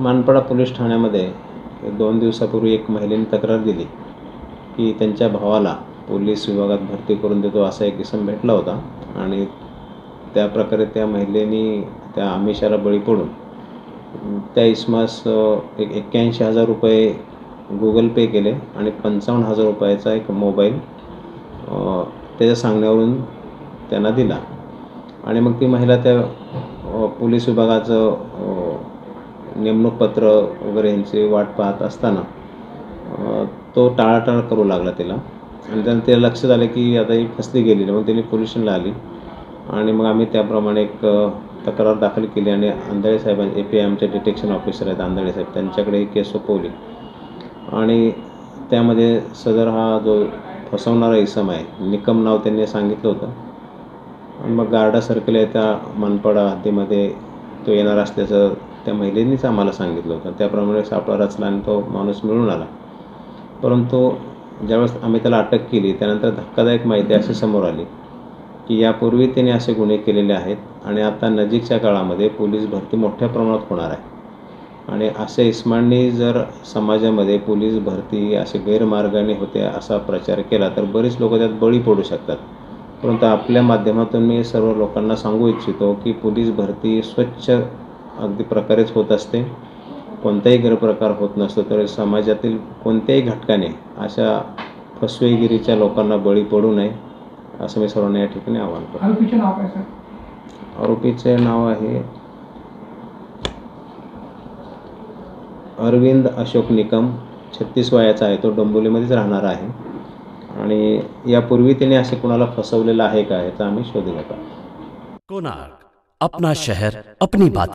Manpada police ठाण्यामध्ये 2 दिवसापूर्वी एक महिलेने तक्रार दिली की त्यांच्या भावाला पोलीस विभागात भरती करून देतो असा एक इसम भेटला होता आणि त्याप्रकारे त्या महिलेने त्या आमिषाला बळी पडून त्या इसमास एक 81,000 रुपये गुगल पे केले आणि 55,000 रुपयाचा एक मोबाईल त्याच्या सांगण्यावरून त्यांना दिला आणि मग ती महिला त्या पोलीस विभागाचं नेमणूक पत्र वगैरे यांची वाट पाहत असताना तो टाळाटाळ करू लागला तिला आणि त्यानं तिला लक्षात आलं की आता ही फसली गेलेली. मग तिने पोलीस स्टेशनला आली आणि मग आम्ही त्याप्रमाणे एक तक्रार दाखल केली आणि आंधळे साहेबांचे AP आमचे डिटेक्शन ऑफिसर आहेत आंधळे साहेब, त्यांच्याकडे ही केस सोपवली आणि त्यामध्ये सदर हा जो फसवणारा इसम आहे निकम नाव त्यांनी सांगितलं होतं आणि मग गार्डा सर्कल आहे त्या मानपाडा हद्दीमध्ये तो येणार असल्याचं त्या महिलेनीच आम्हाला सांगितलं होतं. त्याप्रमाणे सापळा रचला आणि तो माणूस मिळून आला. परंतु ज्यावेळेस आम्ही त्याला अटक केली त्यानंतर धक्कादायक माहिती अशी समोर आली की यापूर्वी त्याने असे गुन्हे केलेले आहेत आणि आता नजीकच्या काळामध्ये पोलीस भरती मोठ्या प्रमाणात होणार आहे आणि अशा इस्मांनी जर समाजामध्ये पोलीस भरती असे गैरमार्गाने होते असा प्रचार केला तर बरेच लोक त्यात बळी पडू शकतात. परंतु आपल्या माध्यमातून मी सर्व लोकांना सांगू इच्छितो की पोलीस भरती स्वच्छ अगदी प्रकारेच होत असते, कोणताही गैरप्रकार होत नसतो. तर समाजातील कोणत्याही घटकाने अशा फसवेगिरीच्या लोकांना बळी पडू नये असं मी सर्वांना या ठिकाणी आवाहन करतो. आरोपीचे नाव काय सर? आरोपीचे नाव आहे अरविंद अशोक निकम, 36 वयाचा आहे. तो डोंबिवलीमध्येच राहणारा आहे आणि यापूर्वी त्याने असे कुणाला फसवलेलं आहे का याचा आम्ही शोध घेतो. कोणार्क, अपना शहर अपनी बात.